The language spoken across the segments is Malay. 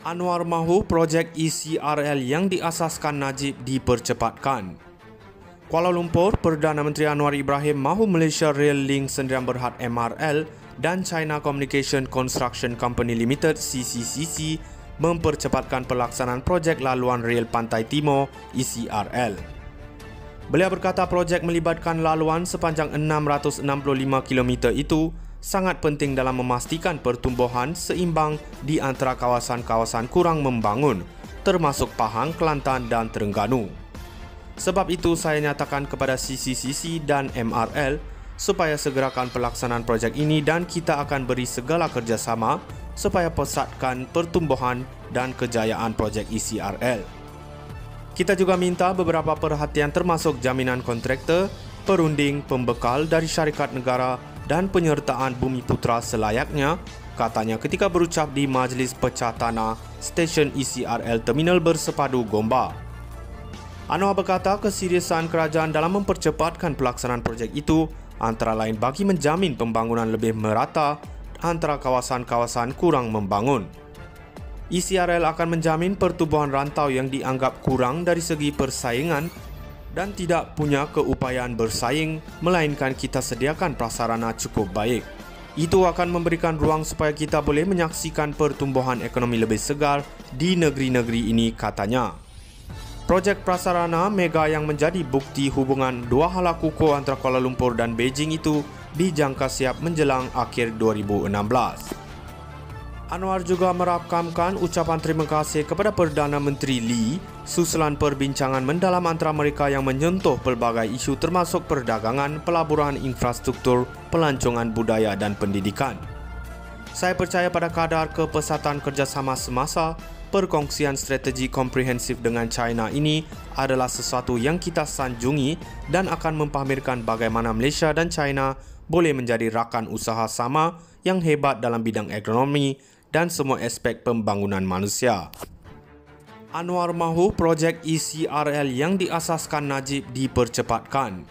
Anwar mahu projek ECRL yang diasaskan Najib dipercepatkan. Kuala Lumpur, Perdana Menteri Anwar Ibrahim mahu Malaysia Rail Link Sdn Bhd MRL dan China Communication Construction Company Limited CCCC mempercepatkan pelaksanaan projek laluan rel Pantai Timur ECRL. Beliau berkata projek melibatkan laluan sepanjang 665 km itu sangat penting dalam memastikan pertumbuhan seimbang di antara kawasan-kawasan kurang membangun, termasuk Pahang, Kelantan dan Terengganu. Sebab itu saya nyatakan kepada CCCC dan MRL supaya segerakan pelaksanaan projek ini dan kita akan beri segala kerjasama supaya pesatkan pertumbuhan dan kejayaan projek ECRL. Kita juga minta beberapa perhatian termasuk jaminan kontraktor, perunding, pembekal dari syarikat negara dan penyertaan Bumiputera selayaknya, katanya ketika berucap di Majlis Pecah Tanah Stesen ECRL Terminal Bersepadu Gombak. Anwar berkata keseriusan kerajaan dalam mempercepatkan pelaksanaan projek itu antara lain bagi menjamin pembangunan lebih merata antara kawasan-kawasan kurang membangun. ECRL akan menjamin pertumbuhan rantau yang dianggap kurang dari segi persaingan dan tidak punya keupayaan bersaing, melainkan kita sediakan prasarana cukup baik. Itu akan memberikan ruang supaya kita boleh menyaksikan pertumbuhan ekonomi lebih segar di negeri-negeri ini, katanya. Projek prasarana mega yang menjadi bukti hubungan dua hala kukuh antara Kuala Lumpur dan Beijing itu dijangka siap menjelang akhir 2016. Anwar juga merakamkan ucapan terima kasih kepada Perdana Menteri Lee susulan perbincangan mendalam antara mereka yang menyentuh pelbagai isu termasuk perdagangan, pelaburan, infrastruktur, pelancongan budaya dan pendidikan. Saya percaya pada kadar kepesatan kerjasama semasa, perkongsian strategi komprehensif dengan China ini adalah sesuatu yang kita sanjungi dan akan mempamerkan bagaimana Malaysia dan China boleh menjadi rakan usaha sama yang hebat dalam bidang ekonomi dan semua aspek pembangunan manusia. Anwar mahu projek ECRL yang diasaskan Najib dipercepatkan.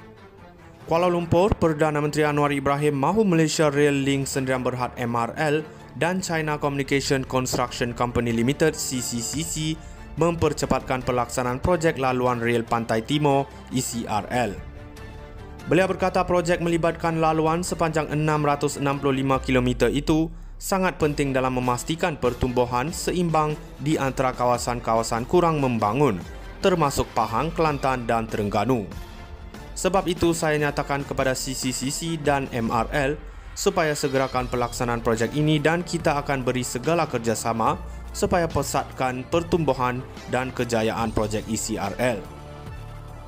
Kuala Lumpur, Perdana Menteri Anwar Ibrahim mahu Malaysia Rail Link Sdn Bhd MRL dan China Communication Construction Company Limited CCCC mempercepatkan pelaksanaan projek laluan rel Pantai Timur ECRL. Beliau berkata projek melibatkan laluan sepanjang 665 km itu sangat penting dalam memastikan pertumbuhan seimbang di antara kawasan-kawasan kurang membangun, termasuk Pahang, Kelantan dan Terengganu. Sebab itu saya nyatakan kepada CCCC dan MRL supaya segerakan pelaksanaan projek ini dan kita akan beri segala kerjasama supaya pesatkan pertumbuhan dan kejayaan projek ECRL.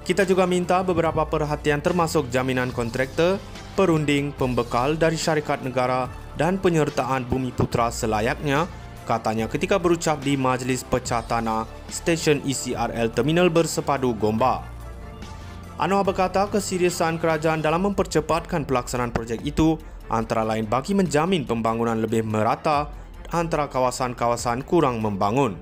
Kita juga minta beberapa perhatian termasuk jaminan kontraktor, perunding, pembekal dari syarikat negara dan penyertaan Bumiputera selayaknya, katanya ketika berucap di Majlis Pecah Tanah Stesen ECRL Terminal Bersepadu Gombak. Anwar berkata keseriusan kerajaan dalam mempercepatkan pelaksanaan projek itu antara lain bagi menjamin pembangunan lebih merata antara kawasan-kawasan kurang membangun.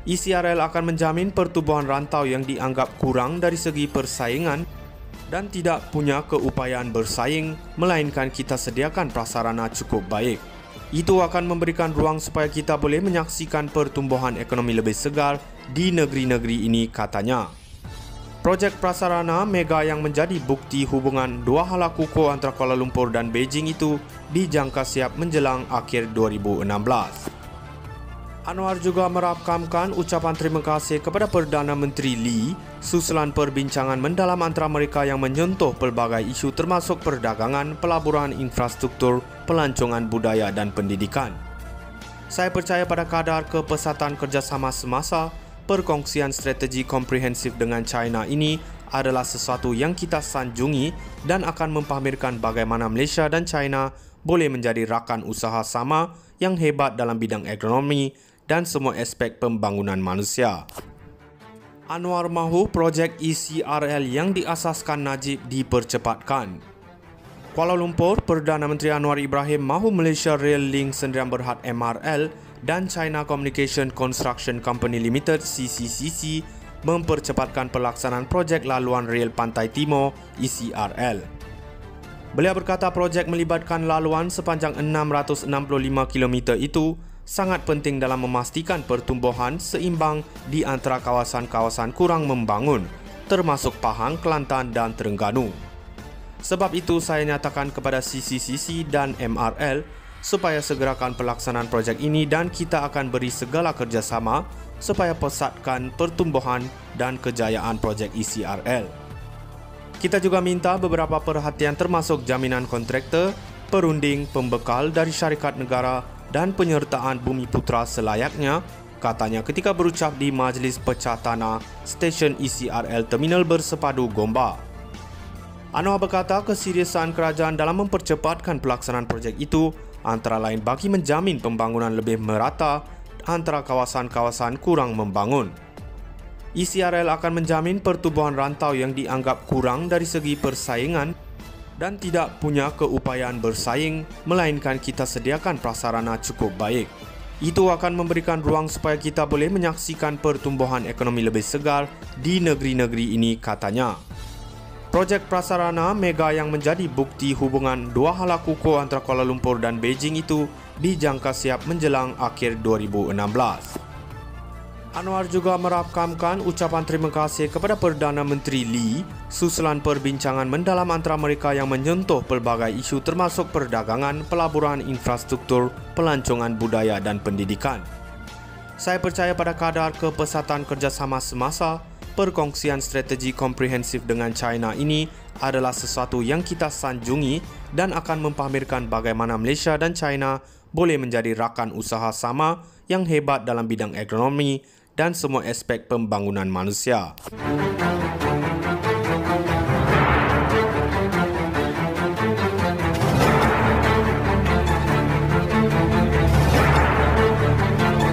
ECRL akan menjamin pertumbuhan rantau yang dianggap kurang dari segi persaingan dan tidak punya keupayaan bersaing, melainkan kita sediakan prasarana cukup baik. Itu akan memberikan ruang supaya kita boleh menyaksikan pertumbuhan ekonomi lebih segar di negeri-negeri ini, katanya. Projek prasarana mega yang menjadi bukti hubungan dua hala kukuh antara Kuala Lumpur dan Beijing itu dijangka siap menjelang akhir 2016. Anwar juga merakamkan ucapan terima kasih kepada Perdana Menteri Lee susulan perbincangan mendalam antara mereka yang menyentuh pelbagai isu termasuk perdagangan, pelaburan, infrastruktur, pelancongan budaya dan pendidikan. Saya percaya pada kadar kepesatan kerjasama semasa, perkongsian strategi komprehensif dengan China ini adalah sesuatu yang kita sanjungi dan akan mempamerkan bagaimana Malaysia dan China boleh menjadi rakan usaha sama yang hebat dalam bidang ekonomi dan semua aspek pembangunan manusia. Anwar mahu projek ECRL yang diasaskan Najib dipercepatkan. Kuala Lumpur, Perdana Menteri Anwar Ibrahim mahu Malaysia Rail Link Sdn Bhd MRL dan China Communication Construction Company Limited CCCC mempercepatkan pelaksanaan projek laluan rel Pantai Timur ECRL. Beliau berkata projek melibatkan laluan sepanjang 665 km itu sangat penting dalam memastikan pertumbuhan seimbang di antara kawasan-kawasan kurang membangun, termasuk Pahang, Kelantan dan Terengganu. Sebab itu saya nyatakan kepada CCCC dan MRL supaya segerakan pelaksanaan projek ini dan kita akan beri segala kerjasama supaya pesatkan pertumbuhan dan kejayaan projek ECRL. Kita juga minta beberapa perhatian termasuk jaminan kontraktor, perunding, pembekal dari syarikat negara dan penyertaan Bumi Putra selayaknya, katanya ketika berucap di Majlis Pecah Tanah Stesen ECRL Terminal Bersepadu Gombak. Anwar berkata keseriusan kerajaan dalam mempercepatkan pelaksanaan projek itu antara lain bagi menjamin pembangunan lebih merata antara kawasan-kawasan kurang membangun. ECRL akan menjamin pertumbuhan rantau yang dianggap kurang dari segi persaingan dan tidak punya keupayaan bersaing, melainkan kita sediakan prasarana cukup baik. Itu akan memberikan ruang supaya kita boleh menyaksikan pertumbuhan ekonomi lebih segar di negeri-negeri ini, katanya. Projek prasarana mega yang menjadi bukti hubungan dua hala kukuh antara Kuala Lumpur dan Beijing itu dijangka siap menjelang akhir 2016. Anwar juga merakamkan ucapan terima kasih kepada Perdana Menteri Lee susulan perbincangan mendalam antara mereka yang menyentuh pelbagai isu termasuk perdagangan, pelaburan, infrastruktur, pelancongan budaya dan pendidikan. Saya percaya pada kadar kepesatan kerjasama semasa, perkongsian strategi komprehensif dengan China ini adalah sesuatu yang kita sanjungi dan akan mempamerkan bagaimana Malaysia dan China boleh menjadi rakan usaha sama yang hebat dalam bidang ekonomi dan semua aspek pembangunan manusia.